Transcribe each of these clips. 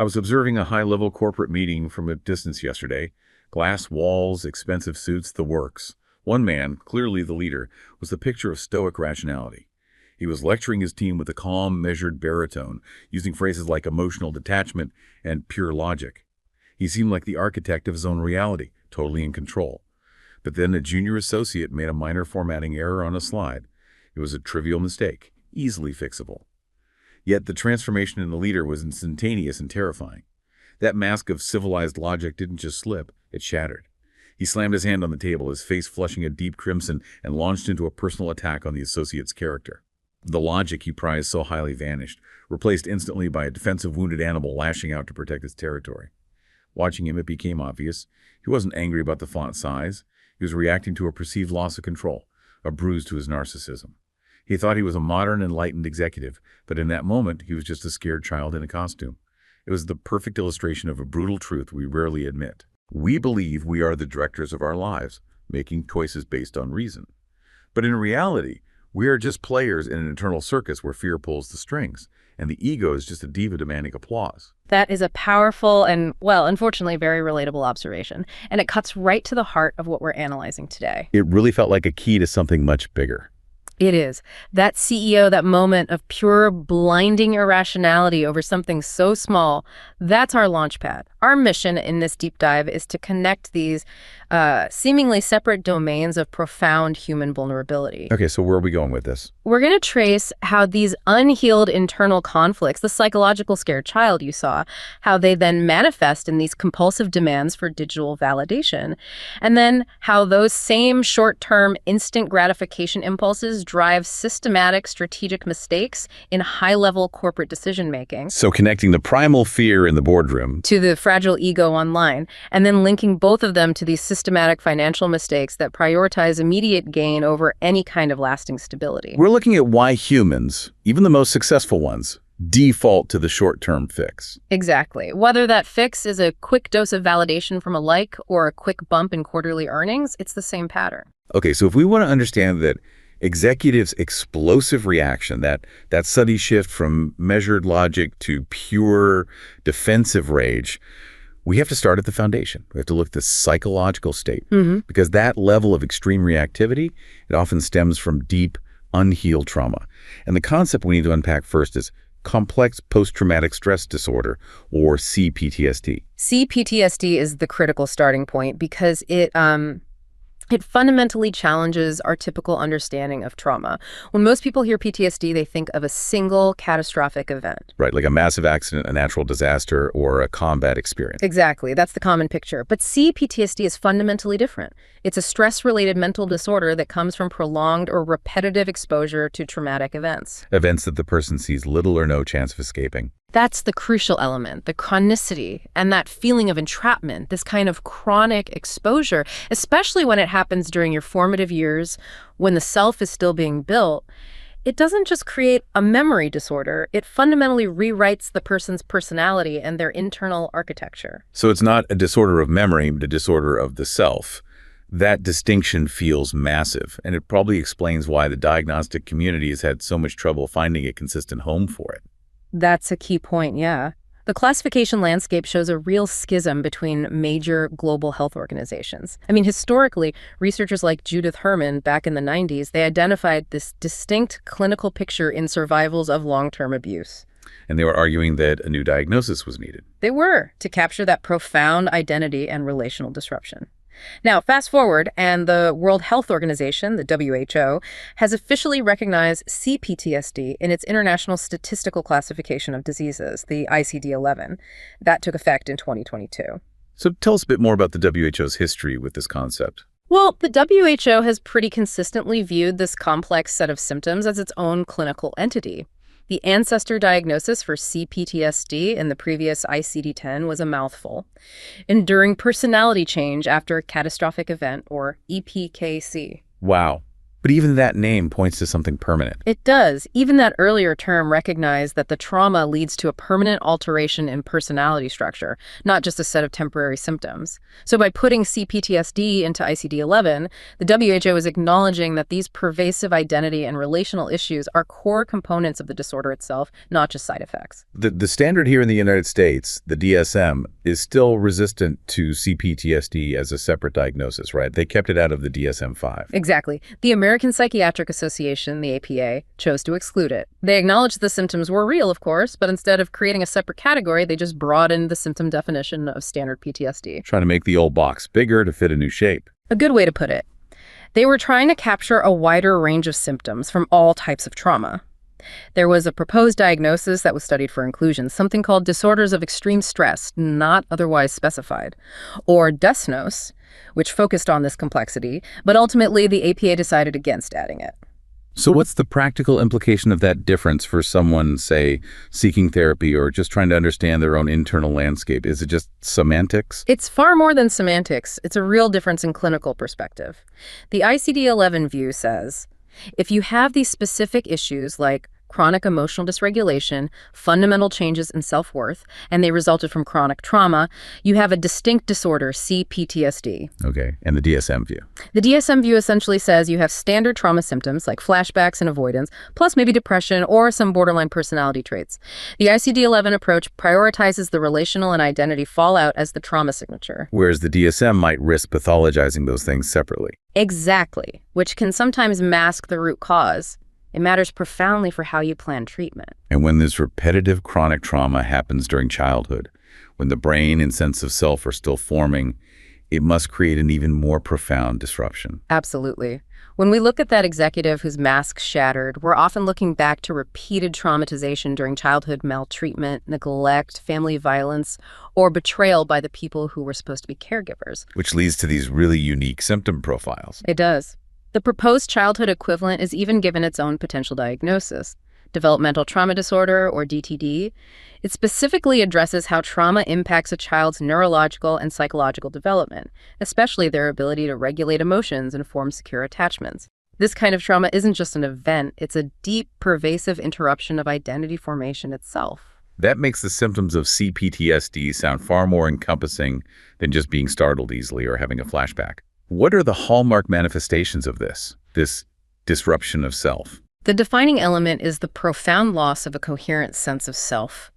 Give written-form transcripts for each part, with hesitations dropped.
I was observing a high-level corporate meeting from a distance yesterday. Glass walls, expensive suits, the works. One man, clearly the leader, was the picture of stoic rationality. He was lecturing his team with a calm, measured baritone, using phrases like emotional detachment and pure logic. He seemed like the architect of his own reality, totally in control. But then a junior associate made a minor formatting error on a slide. It was a trivial mistake, easily fixable. Yet the transformation in the leader was instantaneous and terrifying. That mask of civilized logic didn't just slip, it shattered. He slammed his hand on the table, his face flushing a deep crimson, and launched into a personal attack on the associate's character. The logic he prized so highly vanished, replaced instantly by a defensive wounded animal lashing out to protect its territory. Watching him, it became obvious. He wasn't angry about the font size. He was reacting to a perceived loss of control, a bruise to his narcissism. He thought he was a modern, enlightened executive, but in that moment, he was just a scared child in a costume. It was the perfect illustration of a brutal truth we rarely admit. We believe we are the directors of our lives, making choices based on reason. But in reality, we are just players in an internal circus where fear pulls the strings, and the ego is just a diva demanding applause. That is a powerful and, well, unfortunately, very relatable observation, and it cuts right to the heart of what we're analyzing today. It really felt like a key to something much bigger. It is. That CEO, that moment of pure, blinding irrationality over something so small, that's our launch pad. Our mission in this deep dive is to connect these seemingly separate domains of profound human vulnerability. Okay, so where are we going with this? We're going to trace how these unhealed internal conflicts, the psychological scared child you saw, how they then manifest in these compulsive demands for digital validation, and then how those same short-term instant gratification impulses drive systematic strategic mistakes in high-level corporate decision-making. So connecting the primal fear in the boardroom to the fragile ego online, and then linking both of them to these systematic financial mistakes that prioritize immediate gain over any kind of lasting stability. We're looking at why humans, even the most successful ones, default to the short-term fix. Exactly. Whether that fix is a quick dose of validation from a like or a quick bump in quarterly earnings, it's the same pattern. Okay, so if we want to understand that executives' explosive reaction, that sudden shift from measured logic to pure defensive rage, we have to start at the foundation. We have to look at the psychological state, because that level of extreme reactivity, it often stems from deep, unhealed trauma. And the concept we need to unpack first is complex post-traumatic stress disorder, or CPTSD. CPTSD is the critical starting point because it fundamentally challenges our typical understanding of trauma. When most people hear PTSD, they think of a single catastrophic event. Right, like a massive accident, a natural disaster, or a combat experience. Exactly, that's the common picture. But CPTSD is fundamentally different. It's a stress-related mental disorder that comes from prolonged or repetitive exposure to traumatic events. Events that the person sees little or no chance of escaping. That's the crucial element, the chronicity and that feeling of entrapment, this kind of chronic exposure, especially when it happens during your formative years, when the self is still being built. It doesn't just create a memory disorder, it fundamentally rewrites the person's personality and their internal architecture. So it's not a disorder of memory, but a disorder of the self. That distinction feels massive, and it probably explains why the diagnostic community has had so much trouble finding a consistent home for it. That's a key point, yeah. The classification landscape shows a real schism between major global health organizations. I mean, historically, researchers like Judith Herman back in the 90s, they identified this distinct clinical picture in survivals of long-term abuse. And they were arguing that a new diagnosis was needed. They were, to capture that profound identity and relational disruption. Now, fast forward, and the World Health Organization, the WHO, has officially recognized CPTSD in its International Statistical Classification of Diseases, the ICD-11. That took effect in 2022. So tell us a bit more about the WHO's history with this concept. Well, the WHO has pretty consistently viewed this complex set of symptoms as its own clinical entity. The ancestor diagnosis for CPTSD in the previous ICD-10 was a mouthful. Enduring personality change after a catastrophic event, or EPKC. Wow. But even that name points to something permanent. It does. Even that earlier term recognized that the trauma leads to a permanent alteration in personality structure, not just a set of temporary symptoms. So by putting CPTSD into ICD-11, the WHO is acknowledging that these pervasive identity and relational issues are core components of the disorder itself, not just side effects. The standard here in the United States, the DSM, is still resistant to CPTSD as a separate diagnosis, right? They kept it out of the DSM-5. Exactly. The American Psychiatric Association, the APA, chose to exclude it. They acknowledged the symptoms were real, of course, but instead of creating a separate category, they just broadened the symptom definition of standard PTSD. Trying to make the old box bigger to fit a new shape. A good way to put it. They were trying to capture a wider range of symptoms from all types of trauma. There was a proposed diagnosis that was studied for inclusion, something called disorders of extreme stress, not otherwise specified, or DESNOS, which focused on this complexity, but ultimately the APA decided against adding it. So what's the practical implication of that difference for someone, say, seeking therapy or just trying to understand their own internal landscape? Is it just semantics? It's far more than semantics. It's a real difference in clinical perspective. The ICD-11 view says, if you have these specific issues like chronic emotional dysregulation, fundamental changes in self-worth, and they resulted from chronic trauma, you have a distinct disorder, CPTSD. Okay, and the DSM view? The DSM view essentially says you have standard trauma symptoms like flashbacks and avoidance, plus maybe depression or some borderline personality traits. The ICD-11 approach prioritizes the relational and identity fallout as the trauma signature. Whereas the DSM might risk pathologizing those things separately. Exactly, which can sometimes mask the root cause. It matters profoundly for how you plan treatment. And when this repetitive chronic trauma happens during childhood, when the brain and sense of self are still forming, it must create an even more profound disruption. Absolutely. When we look at that executive whose mask shattered, we're often looking back to repeated traumatization during childhood maltreatment, neglect, family violence, or betrayal by the people who were supposed to be caregivers. Which leads to these really unique symptom profiles. It does. The proposed childhood equivalent is even given its own potential diagnosis, developmental trauma disorder, or DTD. It specifically addresses how trauma impacts a child's neurological and psychological development, especially their ability to regulate emotions and form secure attachments. This kind of trauma isn't just an event, it's a deep, pervasive interruption of identity formation itself. That makes the symptoms of CPTSD sound far more encompassing than just being startled easily or having a flashback. What are the hallmark manifestations of this disruption of self? The defining element is the profound loss of a coherent sense of self.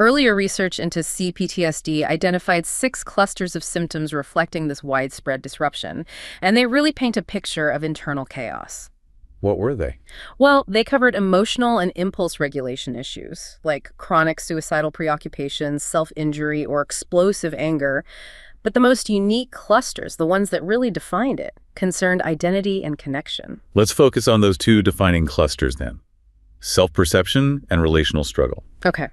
Earlier research into CPTSD identified 6 clusters of symptoms reflecting this widespread disruption, and they really paint a picture of internal chaos. What were they? Well, they covered emotional and impulse regulation issues, like chronic suicidal preoccupations, self-injury, or explosive anger. But the most unique clusters, the ones that really defined it, concerned identity and connection. Let's focus on those 2 defining clusters then. Self-perception and relational struggle. Okay.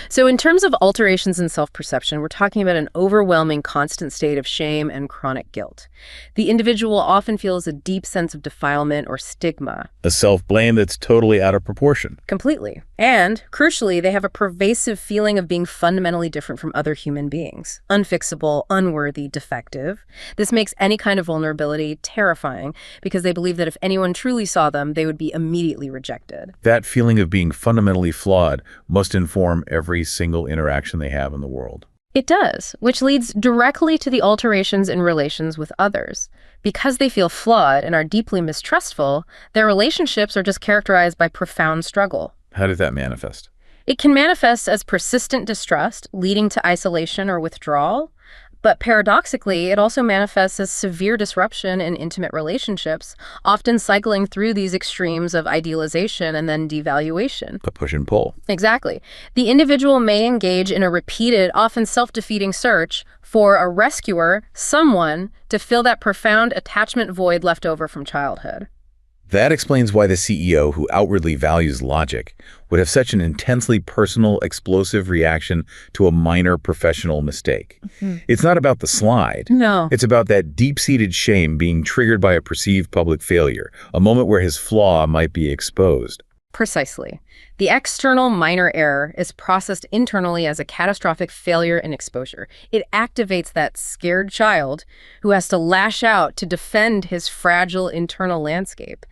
So in terms of alterations in self-perception, we're talking about an overwhelming constant state of shame and chronic guilt. The individual often feels a deep sense of defilement or stigma. A self-blame that's totally out of proportion. Completely. And, crucially, they have a pervasive feeling of being fundamentally different from other human beings. Unfixable, unworthy, defective. This makes any kind of vulnerability terrifying because they believe that if anyone truly saw them, they would be immediately rejected. That feeling of being fundamentally flawed must inform every single interaction they have in the world. It does, which leads directly to the alterations in relations with others. Because they feel flawed and are deeply mistrustful, their relationships are just characterized by profound struggle. How did that manifest? It can manifest as persistent distrust, leading to isolation or withdrawal. But paradoxically, it also manifests as severe disruption in intimate relationships, often cycling through these extremes of idealization and then devaluation. The push and pull. Exactly. The individual may engage in a repeated, often self-defeating search for a rescuer, someone, to fill that profound attachment void left over from childhood. That explains why the CEO, who outwardly values logic, would have such an intensely personal, explosive reaction to a minor professional mistake. It's not about the slide. No. It's about that deep-seated shame being triggered by a perceived public failure, a moment where his flaw might be exposed. Precisely. The external minor error is processed internally as a catastrophic failure and exposure. It activates that scared child who has to lash out to defend his fragile internal landscape.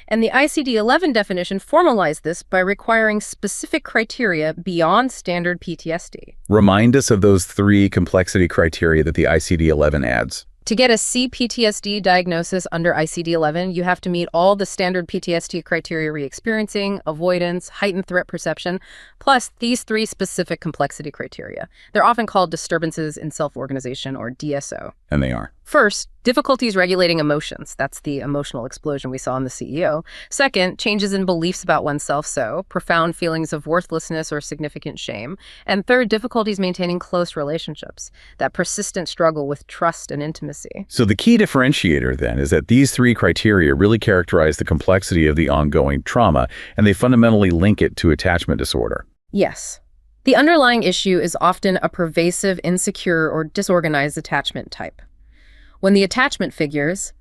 And the ICD-11 definition formalized this by requiring specific criteria beyond standard PTSD. Remind us of those 3 complexity criteria that the ICD-11 adds. To get a CPTSD diagnosis under ICD-11, you have to meet all the standard PTSD criteria: re-experiencing, avoidance, heightened threat perception, plus these 3 specific complexity criteria. They're often called disturbances in self-organization, or DSO. And they are. First, difficulties regulating emotions. That's the emotional explosion we saw in the CEO. Second, changes in beliefs about oneself, so profound feelings of worthlessness or significant shame. And third, difficulties maintaining close relationships, that persistent struggle with trust and intimacy. So the key differentiator, then, is that these 3 criteria really characterize the complexity of the ongoing trauma, and they fundamentally link it to attachment disorder. Yes. The underlying issue is often a pervasive, insecure, or disorganized attachment type. When the attachment figures,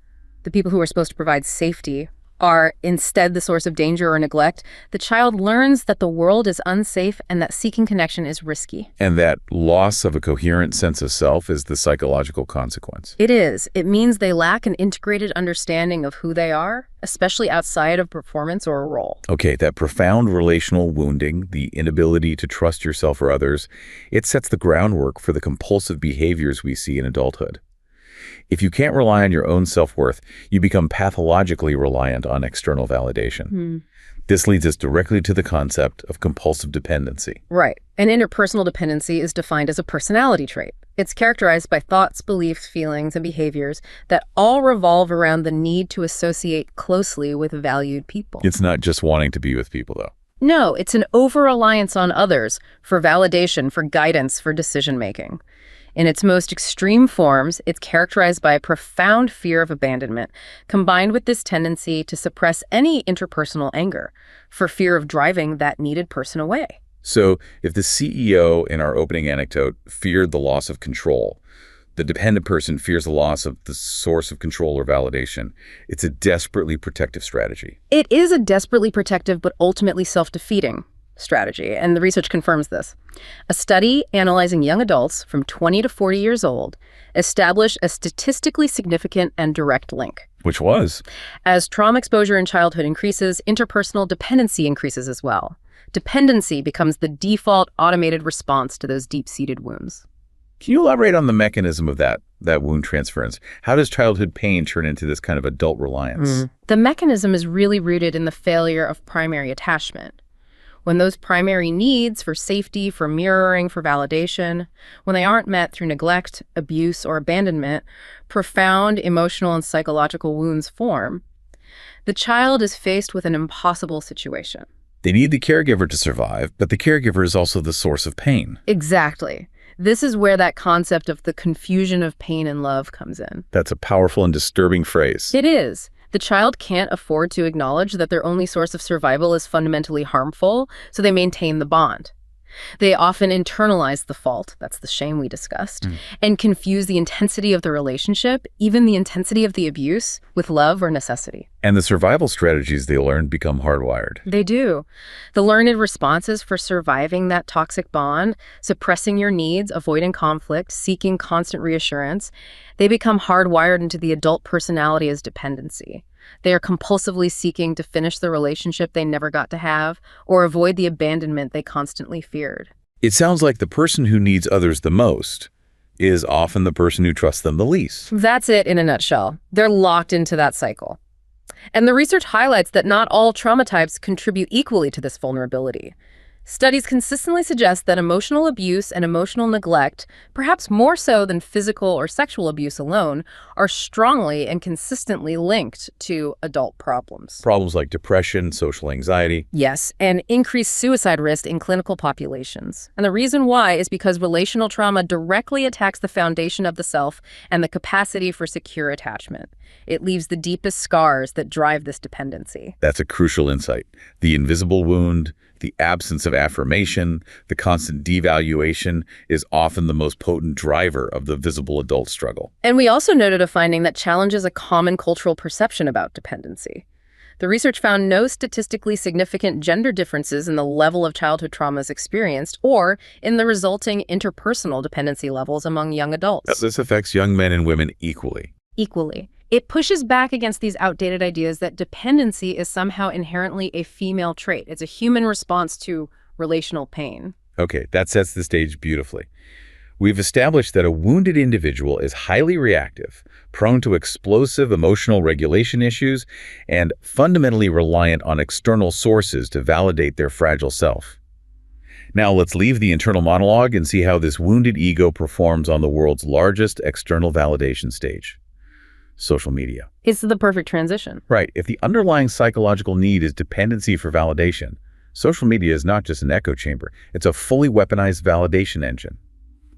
the people who are supposed to provide safety, are instead the source of danger or neglect, the child learns that the world is unsafe and that seeking connection is risky. And that loss of a coherent sense of self is the psychological consequence. It is. It means they lack an integrated understanding of who they are, especially outside of performance or a role. Okay, that profound relational wounding, the inability to trust yourself or others, it sets the groundwork for the compulsive behaviors we see in adulthood. If you can't rely on your own self-worth, you become pathologically reliant on external validation. This leads us directly to the concept of compulsive dependency. Right. And interpersonal dependency is defined as a personality trait. It's characterized by thoughts, beliefs, feelings, and behaviors that all revolve around the need to associate closely with valued people. It's not just wanting to be with people, though. No, it's an over-reliance on others for validation, for guidance, for decision-making. In its most extreme forms, it's characterized by a profound fear of abandonment, combined with this tendency to suppress any interpersonal anger, for fear of driving that needed person away. So, if the CEO in our opening anecdote feared the loss of control, the dependent person fears the loss of the source of control or validation, it's a desperately protective strategy. It is a desperately protective but ultimately self-defeating strategy, and the research confirms this. A study analyzing young adults from 20 to 40 years old established a statistically significant and direct link. Which was? As trauma exposure in childhood increases, interpersonal dependency increases as well. Dependency becomes the default automated response to those deep-seated wounds. Can you elaborate on the mechanism of that wound transference? How does childhood pain turn into this kind of adult reliance? The mechanism is really rooted in the failure of primary attachment. When those primary needs for safety, for mirroring, for validation, when they aren't met through neglect, abuse, or abandonment, profound emotional and psychological wounds form. The child is faced with an impossible situation. They need the caregiver to survive, but the caregiver is also the source of pain. Exactly. This is where that concept of the confusion of pain and love comes in. That's a powerful and disturbing phrase. It is. The child can't afford to acknowledge that their only source of survival is fundamentally harmful, so they maintain the bond. They often internalize the fault, that's the shame we discussed, and confuse the intensity of the relationship, even the intensity of the abuse, with love or necessity. And the survival strategies they learn become hardwired. They do. The learned responses for surviving that toxic bond, suppressing your needs, avoiding conflict, seeking constant reassurance, they become hardwired into the adult personality as dependency. They are compulsively seeking to finish the relationship they never got to have or avoid the abandonment they constantly feared. It sounds like the person who needs others the most is often the person who trusts them the least. That's it in a nutshell. They're locked into that cycle. And the research highlights that not all trauma types contribute equally to this vulnerability. Studies consistently suggest that emotional abuse and emotional neglect, perhaps more so than physical or sexual abuse alone, are strongly and consistently linked to adult problems. Problems like depression, social anxiety. Yes, and increased suicide risk in clinical populations. And the reason why is because relational trauma directly attacks the foundation of the self and the capacity for secure attachment. It leaves the deepest scars that drive this dependency. That's a crucial insight. The invisible wound, the absence of affirmation, the constant devaluation is often the most potent driver of the visible adult struggle. And we also noted a finding that challenges a common cultural perception about dependency. The research found no statistically significant gender differences in the level of childhood traumas experienced or in the resulting interpersonal dependency levels among young adults. This affects young men and women equally. Equally. It pushes back against these outdated ideas that dependency is somehow inherently a female trait. It's a human response to relational pain. Okay, that sets the stage beautifully. We've established that a wounded individual is highly reactive, prone to explosive emotional regulation issues, and fundamentally reliant on external sources to validate their fragile self. Now let's leave the internal monologue and see how this wounded ego performs on the world's largest external validation stage: social media. It's the perfect transition. Right. If the underlying psychological need is dependency for validation, social media is not just an echo chamber. It's a fully weaponized validation engine.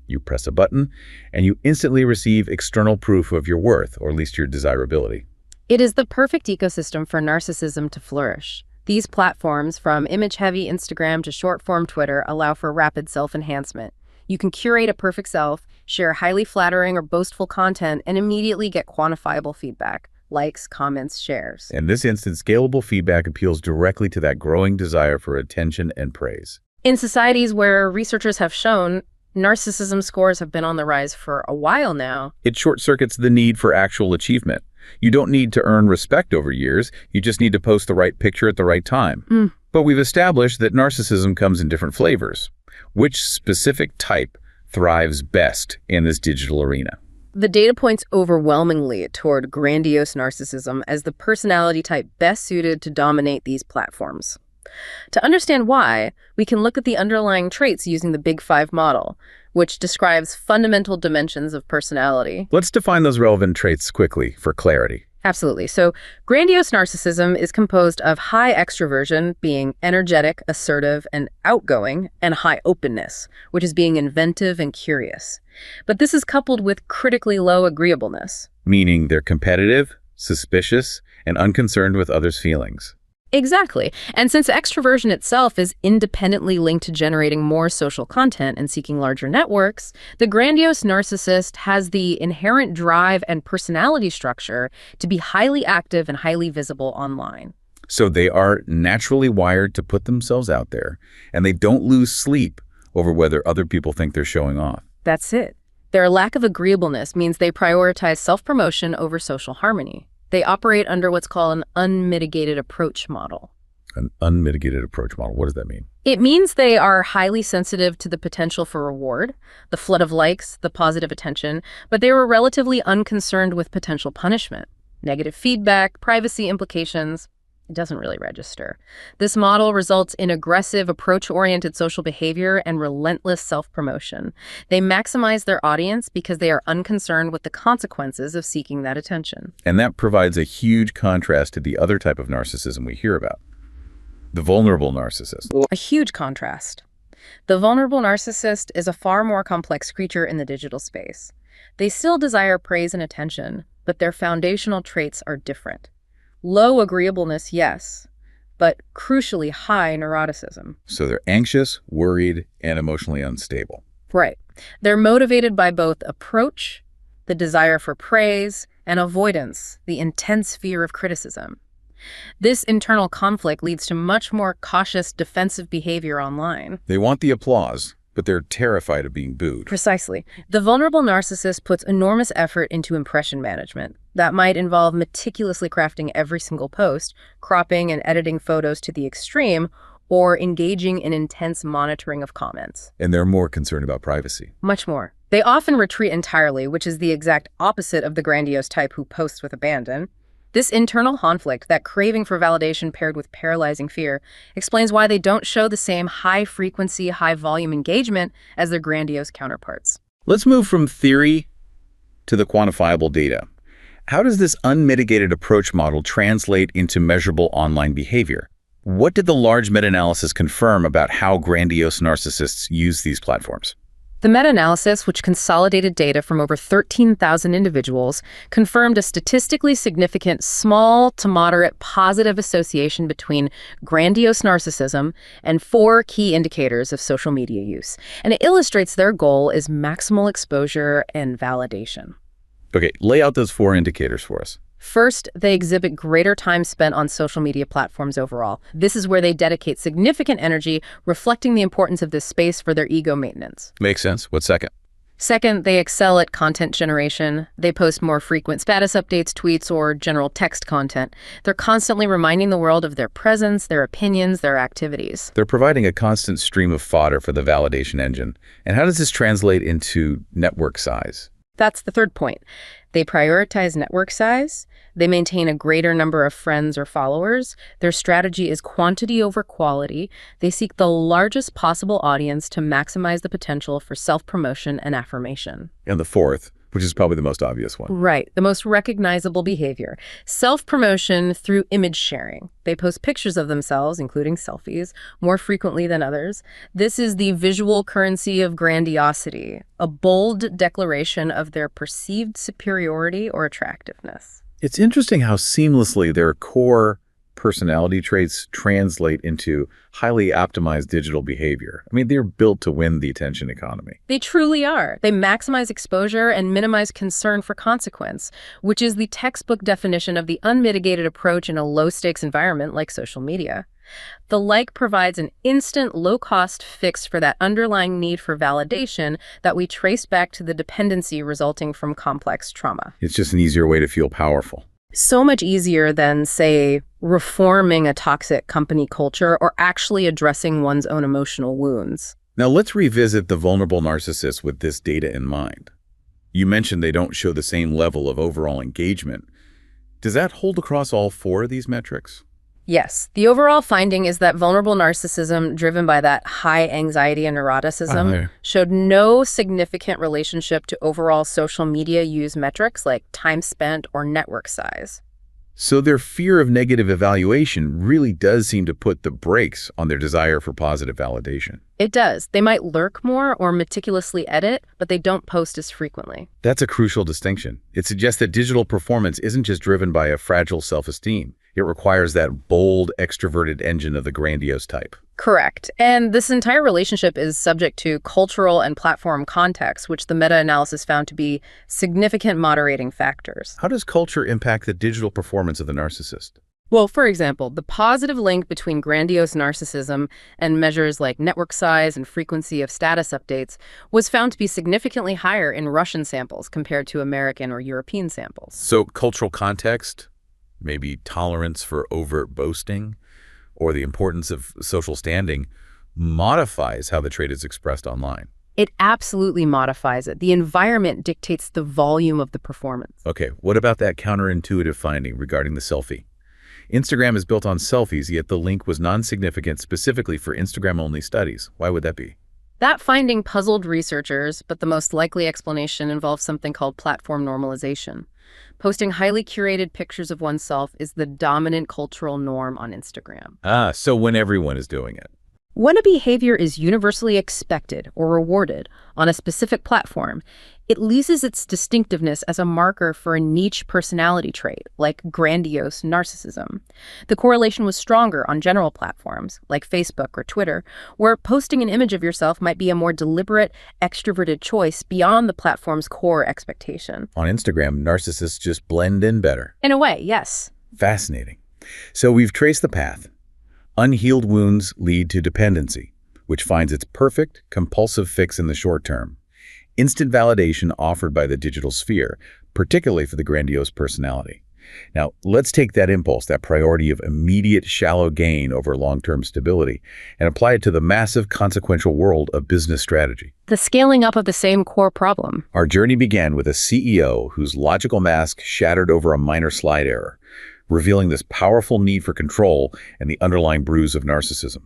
You press a button, and you instantly receive external proof of your worth, or at least your desirability. It is the perfect ecosystem for narcissism to flourish. These platforms, from image-heavy Instagram to short-form Twitter, allow for rapid self-enhancement. You can curate a perfect self, share highly flattering or boastful content, and immediately get quantifiable feedback: likes, comments, shares. And this instant scalable feedback appeals directly to that growing desire for attention and praise. In societies where researchers have shown narcissism scores have been on the rise for a while now, It short-circuits the need for actual achievement. You don't need to earn respect over years. You just need to post the right picture at the right time. But we've established that narcissism comes in different flavors. Which specific type thrives best in this digital arena? the data points overwhelmingly toward grandiose narcissism as the personality type best suited to dominate these platforms. To understand why, we can look at the underlying traits using the Big Five model, which describes fundamental dimensions of personality. Let's define those relevant traits quickly for clarity. Absolutely. So, grandiose narcissism is composed of high extroversion, being energetic, assertive, and outgoing, and high openness, which is being inventive and curious. But this is coupled with critically low agreeableness. Meaning they're competitive, suspicious, and unconcerned with others' feelings. Exactly. And since extroversion itself is independently linked to generating more social content and seeking larger networks, the grandiose narcissist has the inherent drive and personality structure to be highly active and highly visible online. So they are naturally wired to put themselves out there, and they don't lose sleep over whether other people think they're showing off. That's it. Their lack of agreeableness means they prioritize self-promotion over social harmony. They operate under what's called an unmitigated approach model. An unmitigated approach model. What does that mean? It means they are highly sensitive to the potential for reward, the flood of likes, the positive attention, but they were relatively unconcerned with potential punishment. Negative feedback, privacy implications, it doesn't really register. This model results in aggressive, approach-oriented social behavior and relentless self-promotion. They maximize their audience because they are unconcerned with the consequences of seeking that attention. And that provides a huge contrast to the other type of narcissism we hear about, the vulnerable narcissist. A huge contrast. The vulnerable narcissist is a far more complex creature in the digital space. They still desire praise and attention, but their foundational traits are different. Low agreeableness, yes, but crucially high neuroticism. So they're anxious, worried, and emotionally unstable. Right. They're motivated by both approach, the desire for praise, and avoidance, the intense fear of criticism. This internal conflict leads to much more cautious, defensive behavior online. They want the applause, but they're terrified of being booed. Precisely. The vulnerable narcissist puts enormous effort into impression management. That might involve meticulously crafting every single post, cropping and editing photos to the extreme, or engaging in intense monitoring of comments. And they're more concerned about privacy. Much more. They often retreat entirely, which is the exact opposite of the grandiose type who posts with abandon. This internal conflict, that craving for validation paired with paralyzing fear, explains why they don't show the same high-frequency, high-volume engagement as their grandiose counterparts. Let's move from theory to the quantifiable data. How does this unmitigated approach model translate into measurable online behavior? What did the large meta-analysis confirm about how grandiose narcissists use these platforms? The meta-analysis, which consolidated data from over 13,000 individuals, confirmed a statistically significant small to moderate positive association between grandiose narcissism and 4 key indicators of social media use. And it illustrates their goal is maximal exposure and validation. Okay, lay out those 4 indicators for us. First, they exhibit greater time spent on social media platforms overall. This is where they dedicate significant energy, reflecting the importance of this space for their ego maintenance. Makes sense. What's second? Second, they excel at content generation. They post more frequent status updates, tweets, or general text content. They're constantly reminding the world of their presence, their opinions, their activities. They're providing a constant stream of fodder for the validation engine. And how does this translate into network size? That's the third point. They prioritize network size. They maintain a greater number of friends or followers. Their strategy is quantity over quality. They seek the largest possible audience to maximize the potential for self-promotion and affirmation. And the fourth, which is probably the most obvious one. Right, the most recognizable behavior. Self-promotion through image sharing. They post pictures of themselves, including selfies, more frequently than others. This is the visual currency of grandiosity, a bold declaration of their perceived superiority or attractiveness. It's interesting how seamlessly their core personality traits translate into highly optimized digital behavior. I mean, they're built to win the attention economy. They truly are. They maximize exposure and minimize concern for consequence, which is the textbook definition of the unmitigated approach in a low-stakes environment like social media. The like provides an instant, low-cost fix for that underlying need for validation that we trace back to the dependency resulting from complex trauma. It's just an easier way to feel powerful. So much easier than, say, reforming a toxic company culture or actually addressing one's own emotional wounds. Now let's revisit the vulnerable narcissists with this data in mind. You mentioned they don't show the same level of overall engagement. Does that hold across all four of these metrics? Yes. The overall finding is that vulnerable narcissism, driven by that high anxiety and neuroticism, showed no significant relationship to overall social media use metrics like time spent or network size. So their fear of negative evaluation really does seem to put the brakes on their desire for positive validation. It does. They might lurk more or meticulously edit, but they don't post as frequently. That's a crucial distinction. It suggests that digital performance isn't just driven by a fragile self-esteem. It requires that bold, extroverted engine of the grandiose type. Correct. And this entire relationship is subject to cultural and platform context, which the meta-analysis found to be significant moderating factors. How does culture impact the digital performance of the narcissist? Well, for example, the positive link between grandiose narcissism and measures like network size and frequency of status updates was found to be significantly higher in Russian samples compared to American or European samples. So cultural context, maybe tolerance for overt boasting, or the importance of social standing, modifies how the trait is expressed online. It absolutely modifies it. The environment dictates the volume of the performance. Okay, what about that counterintuitive finding regarding the selfie? Instagram is built on selfies, yet the link was non-significant specifically for Instagram-only studies. Why would that be? That finding puzzled researchers, but the most likely explanation involves something called platform normalization. Posting highly curated pictures of oneself is the dominant cultural norm on Instagram. So when everyone is doing it. When a behavior is universally expected or rewarded on a specific platform, it loses its distinctiveness as a marker for a niche personality trait, like grandiose narcissism. The correlation was stronger on general platforms, like Facebook or Twitter, where posting an image of yourself might be a more deliberate, extroverted choice beyond the platform's core expectation. On Instagram, narcissists just blend in better. In a way, yes. Fascinating. So we've traced the path. Unhealed wounds lead to dependency, which finds its perfect, compulsive fix in the short term. Instant validation offered by the digital sphere, particularly for the grandiose personality. Now, let's take that impulse, that priority of immediate shallow gain over long-term stability, and apply it to the massive consequential world of business strategy. The scaling up of the same core problem. Our journey began with a CEO whose logical mask shattered over a minor slide error, revealing this powerful need for control and the underlying bruise of narcissism.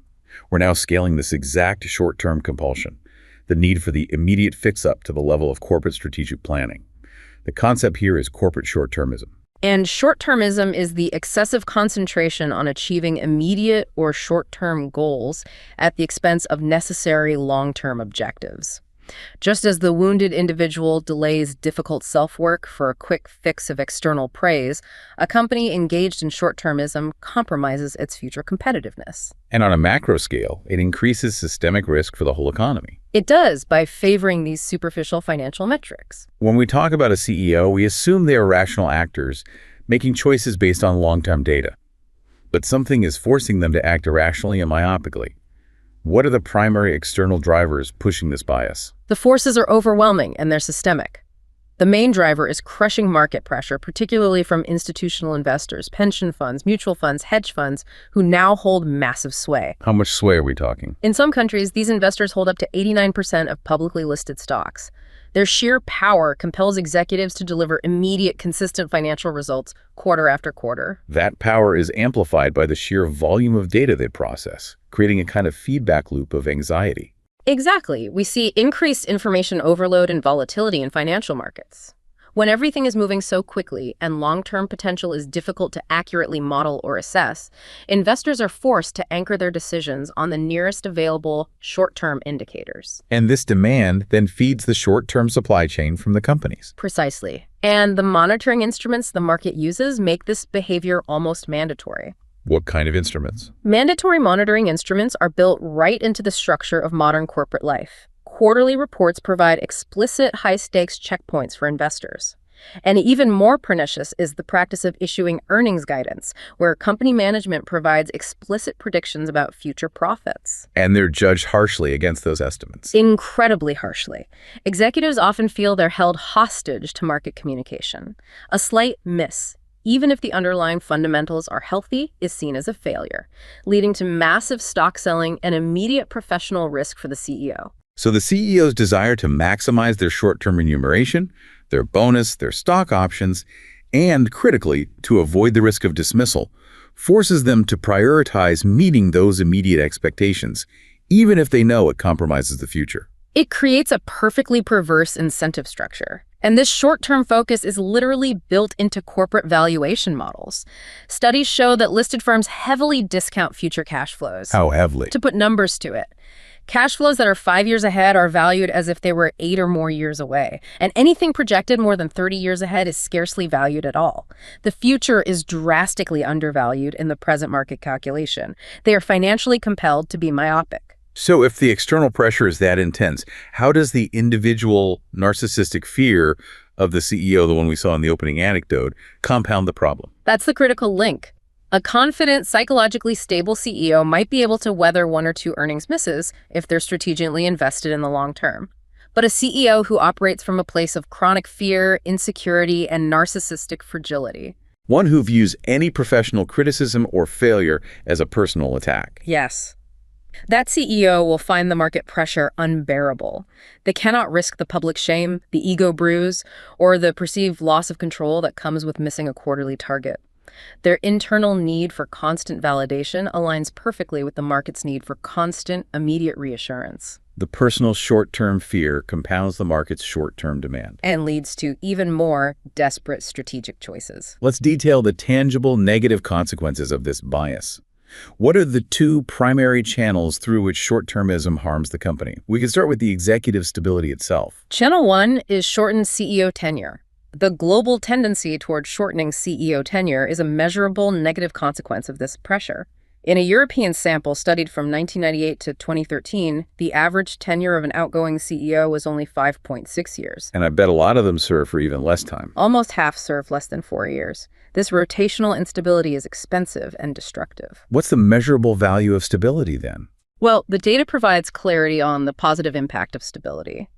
We're now scaling this exact short-term compulsion, the need for the immediate fix-up to the level of corporate strategic planning. The concept here is corporate short-termism. And short-termism is the excessive concentration on achieving immediate or short-term goals at the expense of necessary long-term objectives. Just as the wounded individual delays difficult self-work for a quick fix of external praise, a company engaged in short-termism compromises its future competitiveness. And on a macro scale, it increases systemic risk for the whole economy. It does, by favoring these superficial financial metrics. When we talk about a CEO, we assume they are rational actors, making choices based on long-term data. But something is forcing them to act irrationally and myopically. What are the primary external drivers pushing this bias? The forces are overwhelming and they're systemic. The main driver is crushing market pressure, particularly from institutional investors, pension funds, mutual funds, hedge funds, who now hold massive sway. How much sway are we talking? In some countries, these investors hold up to 89% of publicly listed stocks. Their sheer power compels executives to deliver immediate, consistent financial results quarter after quarter. That power is amplified by the sheer volume of data they process, creating a kind of feedback loop of anxiety. Exactly. We see increased information overload and volatility in financial markets. When everything is moving so quickly and long-term potential is difficult to accurately model or assess, investors are forced to anchor their decisions on the nearest available short-term indicators. And this demand then feeds the short-term supply chain from the companies. Precisely. And the monitoring instruments the market uses make this behavior almost mandatory. What kind of instruments? Mandatory monitoring instruments are built right into the structure of modern corporate life. Quarterly reports provide explicit high-stakes checkpoints for investors. And even more pernicious is the practice of issuing earnings guidance, where company management provides explicit predictions about future profits. And they're judged harshly against those estimates. Incredibly harshly. Executives often feel they're held hostage to market communication. A slight miss, even if the underlying fundamentals are healthy, is seen as a failure, leading to massive stock selling and immediate professional risk for the CEO. So the CEO's desire to maximize their short-term remuneration, their bonus, their stock options, and, critically, to avoid the risk of dismissal, forces them to prioritize meeting those immediate expectations, even if they know it compromises the future. It creates a perfectly perverse incentive structure. And this short-term focus is literally built into corporate valuation models. Studies show that listed firms heavily discount future cash flows. How heavily? To put numbers to it, cash flows that are 5 years ahead are valued as if they were 8 or more years away. And anything projected more than 30 years ahead is scarcely valued at all. The future is drastically undervalued in the present market calculation. They are financially compelled to be myopic. So if the external pressure is that intense, how does the individual narcissistic fear of the CEO, the one we saw in the opening anecdote, compound the problem? That's the critical link. A confident, psychologically stable CEO might be able to weather 1 or 2 earnings misses if they're strategically invested in the long term. But a CEO who operates from a place of chronic fear, insecurity, and narcissistic fragility. One who views any professional criticism or failure as a personal attack. Yes. That CEO will find the market pressure unbearable. They cannot risk the public shame, the ego bruise, or the perceived loss of control that comes with missing a quarterly target. Their internal need for constant validation aligns perfectly with the market's need for constant, immediate reassurance. The personal short-term fear compounds the market's short-term demand. And leads to even more desperate strategic choices. Let's detail the tangible negative consequences of this bias. What are the 2 primary channels through which short-termism harms the company? We can start with the executive stability itself. Channel 1 is shortened CEO tenure. The global tendency toward shortening CEO tenure is a measurable negative consequence of this pressure. In a European sample studied from 1998 to 2013, the average tenure of an outgoing CEO was only 5.6 years. And I bet a lot of them serve for even less time. Almost half serve less than 4 years. This rotational instability is expensive and destructive. What's the measurable value of stability then? Well, the data provides clarity on the positive impact of stability.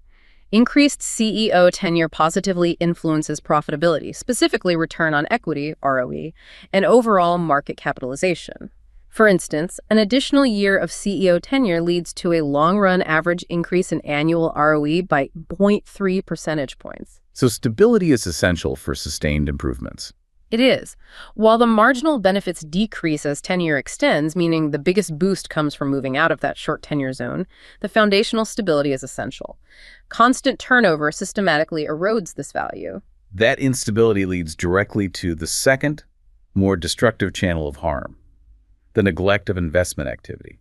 Increased CEO tenure positively influences profitability, specifically return on equity, ROE, and overall market capitalization. For instance, an additional year of CEO tenure leads to a long-run average increase in annual ROE by 0.3 percentage points. So stability is essential for sustained improvements. It is. While the marginal benefits decrease as tenure extends, meaning the biggest boost comes from moving out of that short tenure zone, the foundational stability is essential. Constant turnover systematically erodes this value. That instability leads directly to the second, more destructive channel of harm, the neglect of investment activity.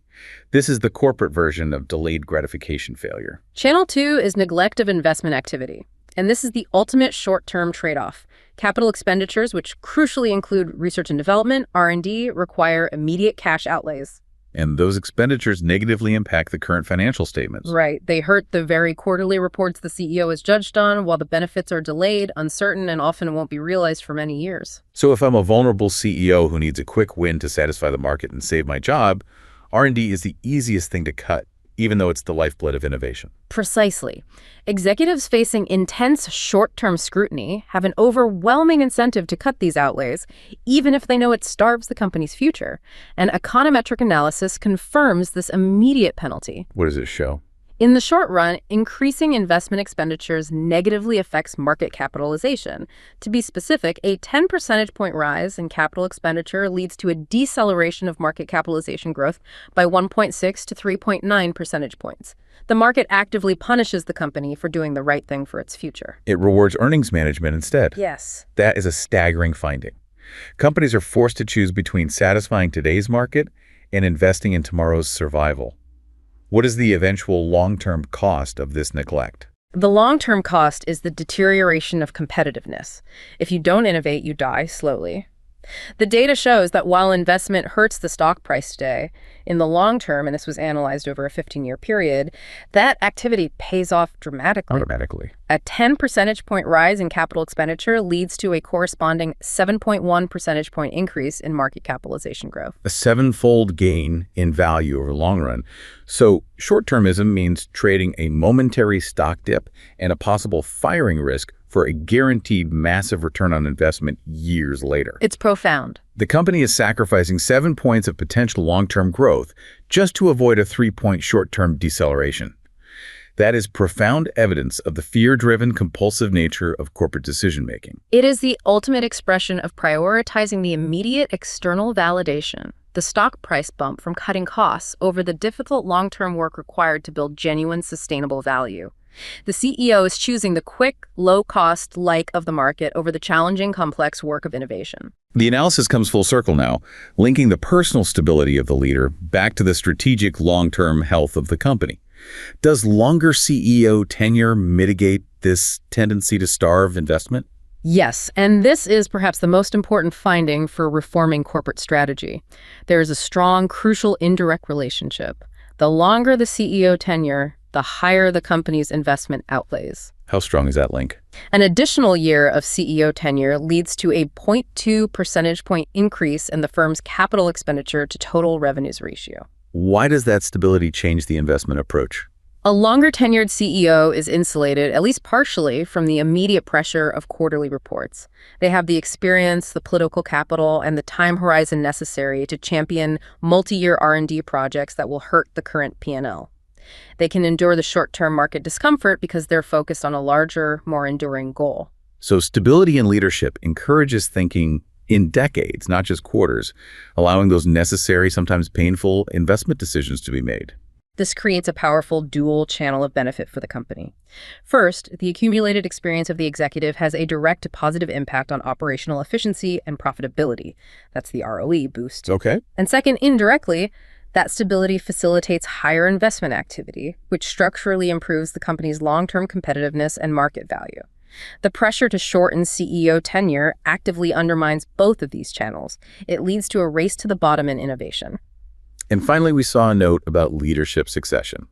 This is the corporate version of delayed gratification failure. Channel 2 is neglect of investment activity. And this is the ultimate short-term trade-off. Capital expenditures, which crucially include research and development, R&D, require immediate cash outlays. And those expenditures negatively impact the current financial statements. Right. They hurt the very quarterly reports the CEO is judged on, while the benefits are delayed, uncertain, and often won't be realized for many years. So if I'm a vulnerable CEO who needs a quick win to satisfy the market and save my job, R&D is the easiest thing to cut, even though it's the lifeblood of innovation. Precisely. Executives facing intense short-term scrutiny have an overwhelming incentive to cut these outlays, even if they know it starves the company's future. And econometric analysis confirms this immediate penalty. What does it show? In the short run, increasing investment expenditures negatively affects market capitalization. To be specific, a 10 percentage point rise in capital expenditure leads to a deceleration of market capitalization growth by 1.6 to 3.9 percentage points. The market actively punishes the company for doing the right thing for its future. It rewards earnings management instead. Yes. That is a staggering finding. Companies are forced to choose between satisfying today's market and investing in tomorrow's survival. What is the eventual long-term cost of this neglect? The long-term cost is the deterioration of competitiveness. If you don't innovate, you die slowly. The data shows that while investment hurts the stock price today, in the long term, and this was analyzed over a 15-year period, that activity pays off dramatically. A 10 percentage point rise in capital expenditure leads to a corresponding 7.1 percentage point increase in market capitalization growth. A seven-fold gain in value over the long run. So short-termism means trading a momentary stock dip and a possible firing risk for a guaranteed massive return on investment years later. It's profound. The company is sacrificing 7 points of potential long-term growth just to avoid a 3-point short-term deceleration. That is profound evidence of the fear-driven, compulsive nature of corporate decision-making. It is the ultimate expression of prioritizing the immediate external validation, the stock price bump from cutting costs over the difficult long-term work required to build genuine, sustainable value. The CEO is choosing the quick, low-cost like of the market over the challenging, complex work of innovation. The analysis comes full circle now, linking the personal stability of the leader back to the strategic long-term health of the company. Does longer CEO tenure mitigate this tendency to starve investment? Yes, and this is perhaps the most important finding for reforming corporate strategy. There is a strong, crucial indirect relationship. The longer the CEO tenure, the higher the company's investment outlays. How strong is that link? An additional year of CEO tenure leads to a 0.2 percentage point increase in the firm's capital expenditure to total revenues ratio. Why does that stability change the investment approach? A longer tenured CEO is insulated, at least partially, from the immediate pressure of quarterly reports. They have the experience, the political capital, and the time horizon necessary to champion multi-year R&D projects that will hurt the current P&L. They can endure the short-term market discomfort because they're focused on a larger, more enduring goal. So stability in leadership encourages thinking in decades, not just quarters, allowing those necessary, sometimes painful investment decisions to be made. This creates a powerful dual channel of benefit for the company. First, the accumulated experience of the executive has a direct positive impact on operational efficiency and profitability. That's the ROE boost. Okay. And second, indirectly, that stability facilitates higher investment activity, which structurally improves the company's long-term competitiveness and market value. The pressure to shorten CEO tenure actively undermines both of these channels. It leads to a race to the bottom in innovation. And finally, we saw a note about leadership succession.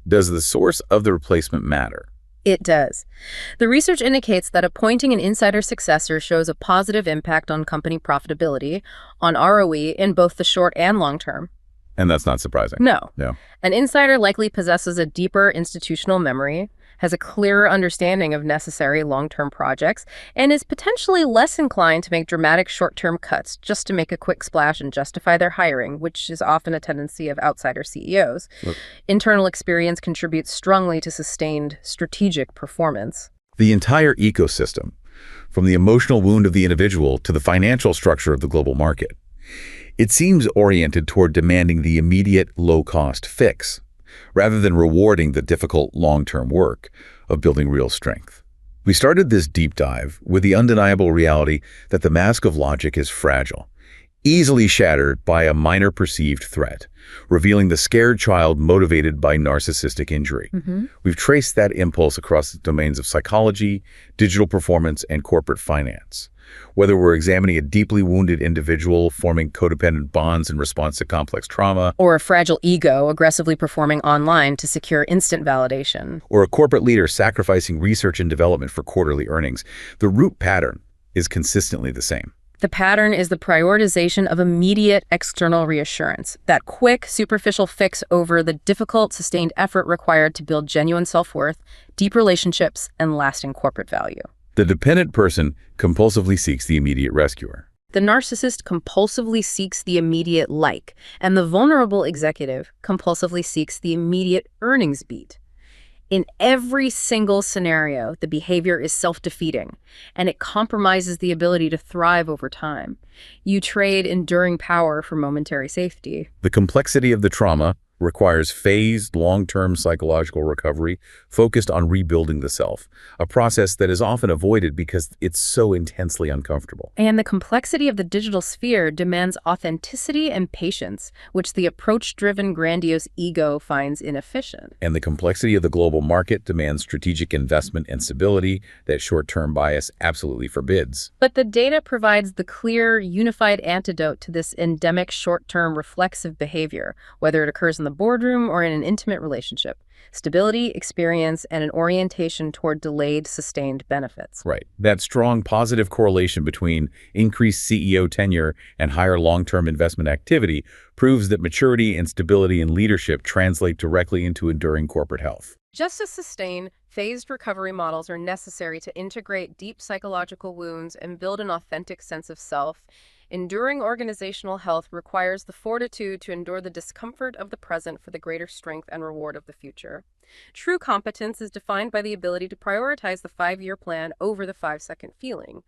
Does the source of the replacement matter? It does. The research indicates that appointing an insider successor shows a positive impact on company profitability, on ROE in both the short and long term. And that's not surprising. No. No. An insider likely possesses a deeper institutional memory, has a clearer understanding of necessary long-term projects, and is potentially less inclined to make dramatic short-term cuts just to make a quick splash and justify their hiring, which is often a tendency of outsider CEOs. Look. Internal experience contributes strongly to sustained strategic performance. The entire ecosystem, from the emotional wound of the individual to the financial structure of the global market, it seems oriented toward demanding the immediate low-cost fix, rather than rewarding the difficult long-term work of building real strength. We started this deep dive with the undeniable reality that the mask of logic is fragile. easily shattered by a minor perceived threat, revealing the scared child motivated by narcissistic injury. We've traced that impulse across the domains of psychology, digital performance, and corporate finance. Whether we're examining a deeply wounded individual forming codependent bonds in response to complex trauma, Or a fragile ego aggressively performing online to secure instant validation. or a corporate leader sacrificing research and development for quarterly earnings, the root pattern is consistently the same. The pattern is the prioritization of immediate external reassurance, that quick, superficial fix over the difficult, sustained effort required to build genuine self-worth, deep relationships, and lasting corporate value. The dependent person compulsively seeks the immediate rescuer. The narcissist compulsively seeks the immediate like, and the vulnerable executive compulsively seeks the immediate earnings beat. In every single scenario, the behavior is self-defeating, and it compromises the ability to thrive over time. You trade enduring power for momentary safety. The complexity of the trauma requires phased, long-term psychological recovery focused on rebuilding the self, a process that is often avoided because it's so intensely uncomfortable. And the complexity of the digital sphere demands authenticity and patience, which the approach-driven grandiose ego finds inefficient. And the complexity of the global market demands strategic investment and stability that short-term bias absolutely forbids. But the data provides the clear, unified antidote to this endemic short-term reflexive behavior, whether it occurs in the boardroom or in an intimate relationship. Stability, experience, and an orientation toward delayed, sustained benefits. Right. That strong positive correlation between increased CEO tenure and higher long-term investment activity proves that maturity and stability in leadership translate directly into enduring corporate health. Just as sustained, phased recovery models are necessary to integrate deep psychological wounds and build an authentic sense of self, enduring organizational health requires the fortitude to endure the discomfort of the present for the greater strength and reward of the future. True competence is defined by the ability to prioritize the 5-year plan over the 5-second feeling.